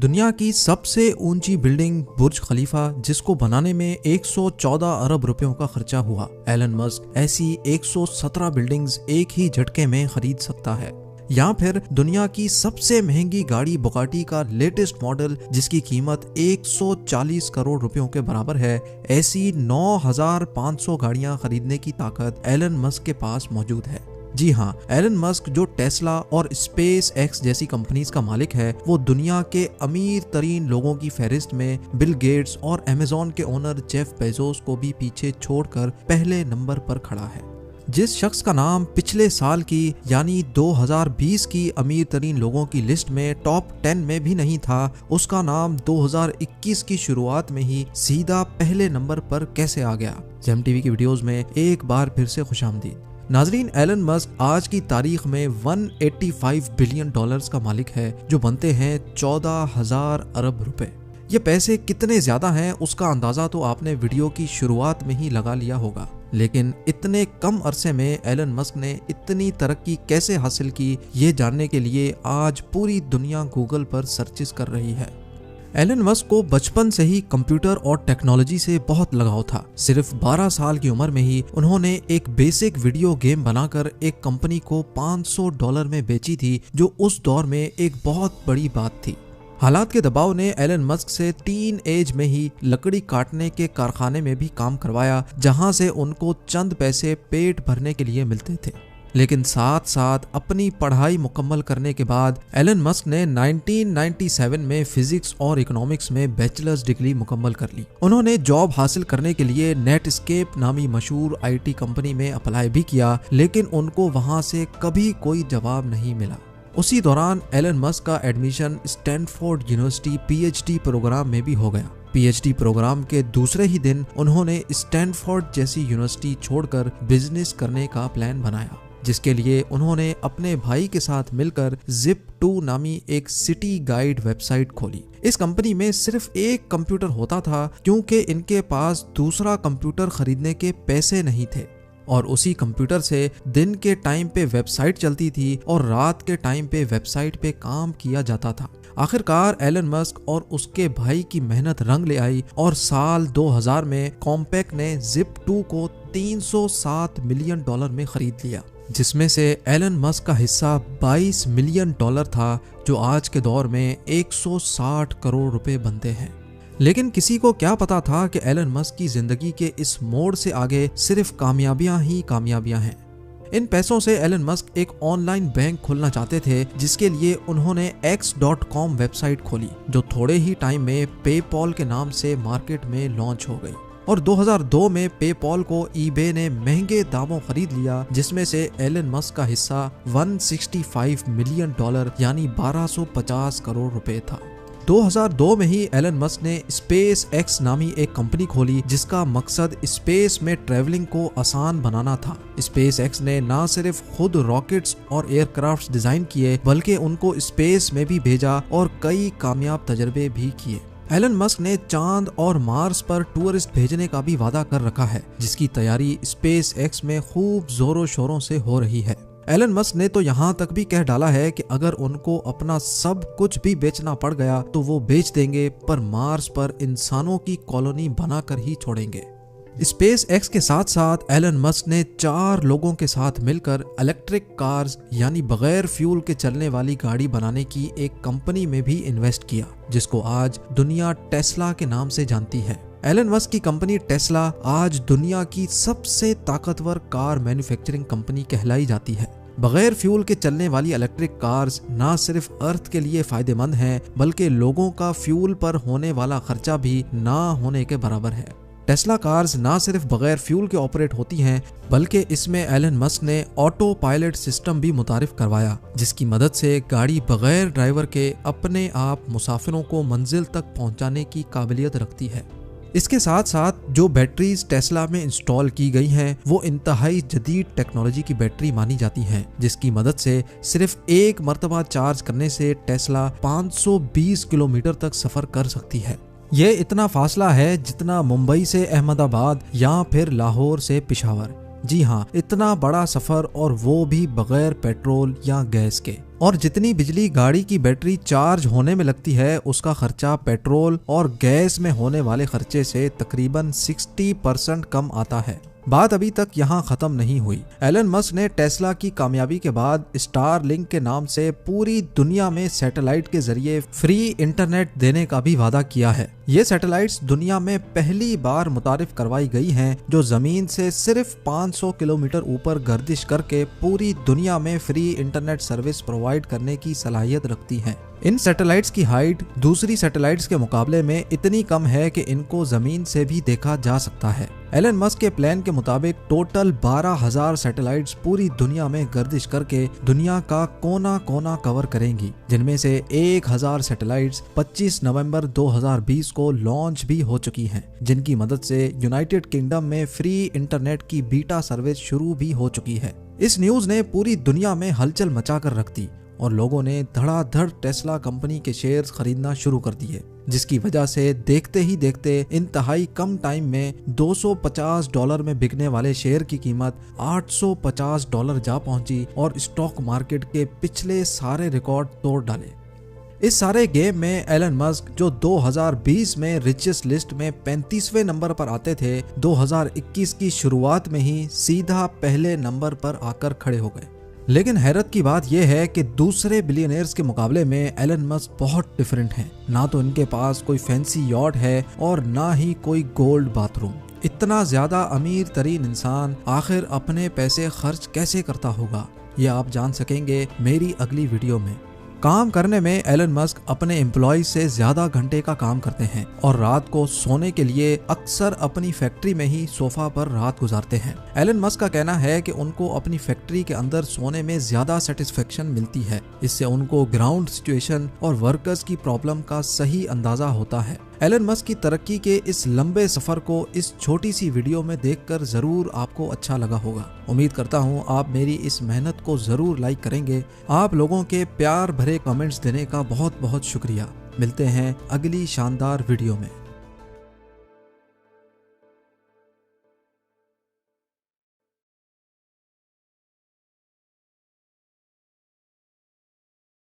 दुनिया की सबसे ऊंची बिल्डिंग बुर्ज खलीफा, जिसको बनाने में 114 अरब रुपयों का खर्चा हुआ। एलन मस्क ऐसी 117 बिल्डिंग्स एक ही झटके में खरीद सकता है। या फिर दुनिया की सबसे महंगी गाड़ी बुगाटी का लेटेस्ट मॉडल, जिसकी कीमत 140 करोड़ रुपयों के बराबर है, ऐसी 9500 गाड़ियां खरीदने की ताकत एलन मस्क के पास मौजूद है। जी हाँ, एलन मस्क जो टेस्ला और स्पेस एक्स जैसी कंपनीज का मालिक है, वो दुनिया के अमीर तरीन लोगों की फहरिस्त में बिल गेट्स और अमेज़न के ओनर जेफ बेजोस को भी पीछे छोड़कर पहले नंबर पर खड़ा है। जिस शख्स का नाम पिछले साल की यानी 2020 की अमीर तरीन लोगों की लिस्ट में टॉप 10 में भी नहीं था, उसका नाम 2021 की शुरुआत में ही सीधा पहले नंबर पर कैसे आ गया। जेम टीवी की वीडियोस में एक बार फिर से खुशामदीद। नाजरीन, एलन मस्क आज की तारीख में 185 बिलियन डॉलर्स का मालिक है, जो बनते हैं 14,000 अरब रुपए। ये पैसे कितने ज्यादा हैं उसका अंदाजा तो आपने वीडियो की शुरुआत में ही लगा लिया होगा, लेकिन इतने कम अरसे में एलन मस्क ने इतनी तरक्की कैसे हासिल की, ये जानने के लिए आज पूरी दुनिया गूगल पर सर्चेस कर रही है। एलन मस्क को बचपन से ही कंप्यूटर और टेक्नोलॉजी से बहुत लगाव था। सिर्फ 12 साल की उम्र में ही उन्होंने एक बेसिक वीडियो गेम बनाकर एक कंपनी को $500 में बेची थी, जो उस दौर में एक बहुत बड़ी बात थी। हालात के दबाव ने एलन मस्क से टीन एज में ही लकड़ी काटने के कारखाने में भी काम करवाया, जहां से उनको चंद पैसे पेट भरने के लिए मिलते थे। लेकिन साथ साथ अपनी पढ़ाई मुकम्मल करने के बाद एलन मस्क ने 1997 में फिजिक्स और इकोनॉमिक्स में बैचलर्स डिग्री मुकम्मल कर ली। उन्होंने जॉब हासिल करने के लिए नेटस्केप नामी मशहूर आईटी कंपनी में अप्लाई भी किया, लेकिन उनको वहां से कभी कोई जवाब नहीं मिला। उसी दौरान एलन मस्क का admission Stanford University PhD program में भी हो गया। पीएचडी प्रोग्राम के दूसरे ही दिन उन्होंने स्टैनफोर्ड जैसी यूनिवर्सिटी छोड़कर बिजनेस करने का प्लान बनाया, जिसके लिए उन्होंने अपने भाई के साथ मिलकर Zip2 नामी एक सिटी गाइड वेबसाइट खोली। इस कंपनी में सिर्फ एक कंप्यूटर होता था, क्योंकि इनके पास दूसरा कंप्यूटर खरीदने के पैसे नहीं थे, और उसी कंप्यूटर से दिन के टाइम पे वेबसाइट चलती थी और रात के टाइम पे वेबसाइट पे काम किया जाता था। आखिरकार एलन मस्क और उसके भाई की मेहनत रंग ले आई और साल 2000 में कॉम्पैक ने Zip2 को $307 मिलियन में खरीद लिया, जिसमें से एलन मस्क का हिस्सा $22 मिलियन था, जो आज के दौर में 160 करोड़ रुपए बनते हैं। लेकिन किसी को क्या पता था कि एलन मस्क की जिंदगी के इस मोड़ से आगे सिर्फ कामयाबियां ही कामयाबियां हैं। इन पैसों से एलन मस्क एक ऑनलाइन बैंक खोलना चाहते थे, जिसके लिए उन्होंने X.com वेबसाइट खोली, जो थोड़े ही टाइम में पेपॉल के नाम से मार्केट में लॉन्च हो गई। और 2002 में पेपॉल को ईबे ने महंगे दामों खरीद लिया, जिसमें से एलन मस्क का हिस्सा $165 मिलियन यानी 1250 करोड़ रुपए था। 2002 में ही एलन मस्क ने स्पेस एक्स नामी एक कंपनी खोली, जिसका मकसद स्पेस में ट्रैवलिंग को आसान बनाना था। स्पेस एक्स ने न सिर्फ खुद रॉकेट्स और एयरक्राफ्ट डिजाइन किए, बल्कि उनको स्पेस में भी भेजा और कई कामयाब तजर्बे भी किए। एलन मस्क ने चांद और मार्स पर टूरिस्ट भेजने का भी वादा कर रखा है, जिसकी तैयारी स्पेस एक्स में खूब जोरों शोरों से हो रही है। एलन मस्क ने तो यहाँ तक भी कह डाला है कि अगर उनको अपना सब कुछ भी बेचना पड़ गया तो वो बेच देंगे, पर मार्स पर इंसानों की कॉलोनी बनाकर ही छोड़ेंगे। स्पेस एक्स के साथ साथ एलन मस्क ने 4 लोगों के साथ मिलकर इलेक्ट्रिक कार्स यानी बगैर फ्यूल के चलने वाली गाड़ी बनाने की एक कंपनी में भी इन्वेस्ट किया, जिसको आज दुनिया टेस्ला के नाम से जानती है। एलन मस्क की कंपनी टेस्ला आज दुनिया की सबसे ताकतवर कार मैन्युफैक्चरिंग कंपनी कहलाई जाती है। बगैर फ्यूल के चलने वाली इलेक्ट्रिक कार्स ना सिर्फ अर्थ के लिए फायदेमंद हैं, बल्कि लोगों का फ्यूल पर होने वाला खर्चा भी ना होने के बराबर है। टेस्ला कार्स ना सिर्फ बगैर फ्यूल के ऑपरेट होती हैं, बल्कि इसमें एलन मस्क ने ऑटो पायलट सिस्टम भी मुतारिफ करवाया, जिसकी मदद से गाड़ी बगैर ड्राइवर के अपने आप मुसाफिरों को मंजिल तक पहुंचाने की काबिलियत रखती है। इसके साथ साथ जो बैटरीज टेस्ला में इंस्टॉल की गई हैं, वो इंतहाई जदीद टेक्नोलॉजी की बैटरी मानी जाती हैं, जिसकी मदद से सिर्फ एक मरतबा चार्ज करने से टेस्ला 520 किलोमीटर तक सफर कर सकती है। ये इतना फासला है जितना मुंबई से अहमदाबाद या फिर लाहौर से पेशावर। जी हाँ, इतना बड़ा सफर, और वो भी बगैर पेट्रोल या गैस के। और जितनी बिजली गाड़ी की बैटरी चार्ज होने में लगती है उसका खर्चा पेट्रोल और गैस में होने वाले खर्चे से तकरीबन 60% कम आता है। बात अभी तक यहाँ खत्म नहीं हुई। एलन मस्क ने टेस्ला की कामयाबी के बाद स्टारलिंक के नाम से पूरी दुनिया में सैटेलाइट के जरिए फ्री इंटरनेट देने का भी वादा किया है। ये सैटेलाइट्स दुनिया में पहली बार मुतारिफ करवाई गई हैं, जो जमीन से सिर्फ 500 किलोमीटर ऊपर गर्दिश करके पूरी दुनिया में फ्री इंटरनेट सर्विस प्रोवाइड करने की सलाहियत रखती हैं। इन सैटेलाइट्स की हाइट दूसरी सैटेलाइट्स के मुकाबले में इतनी कम है कि इनको जमीन से भी देखा जा सकता है। एलन मस्क के प्लान के मुताबिक टोटल 12,000 सैटेलाइट्स पूरी दुनिया में गर्दिश करके दुनिया का कोना कोना कवर करेंगी, जिनमें से 1,000 सैटेलाइट्स 25 नवंबर 2020 को लॉन्च भी हो चुकी हैं, जिनकी मदद से यूनाइटेड किंगडम में फ्री इंटरनेट की बीटा सर्विस शुरू भी हो चुकी है। इस न्यूज ने पूरी दुनिया में हलचल मचा कर रख दी और लोगों ने धड़ाधड़ टेस्ला कंपनी के शेयर्स खरीदना शुरू कर दिए, जिसकी वजह से देखते ही देखते इंतहाई कम टाइम में $250 में बिकने वाले शेयर की कीमत $850 जा पहुंची और स्टॉक मार्केट के पिछले सारे रिकॉर्ड तोड़ डाले। इस सारे गेम में एलन मस्क, जो 2020 में रिचेस्ट लिस्ट में 35वें नंबर पर आते थे, 2021 की शुरुआत में ही सीधा पहले नंबर पर आकर खड़े हो गए। लेकिन हैरत की बात यह है कि दूसरे बिलियनियर्स के मुकाबले में एलन मस्क बहुत डिफरेंट हैं। ना तो इनके पास कोई फैंसी यॉट है और ना ही कोई गोल्ड बाथरूम। इतना ज्यादा अमीर तरीन इंसान आखिर अपने पैसे खर्च कैसे करता होगा, ये आप जान सकेंगे मेरी अगली वीडियो में। काम करने में एलन मस्क अपने एम्प्लॉय से ज्यादा घंटे का काम करते हैं और रात को सोने के लिए अक्सर अपनी फैक्ट्री में ही सोफा पर रात गुजारते हैं। एलन मस्क का कहना है कि उनको अपनी फैक्ट्री के अंदर सोने में ज्यादा सेटिस्फेक्शन मिलती है। इससे उनको ग्राउंड सिचुएशन और वर्कर्स की प्रॉब्लम का सही अंदाजा होता है। एलन मस्क की तरक्की के इस लंबे सफर को इस छोटी सी वीडियो में देखकर जरूर आपको अच्छा लगा होगा। उम्मीद करता हूँ आप मेरी इस मेहनत को जरूर लाइक करेंगे। आप लोगों के प्यार भरे कमेंट्स देने का बहुत बहुत शुक्रिया। मिलते हैं अगली शानदार वीडियो में।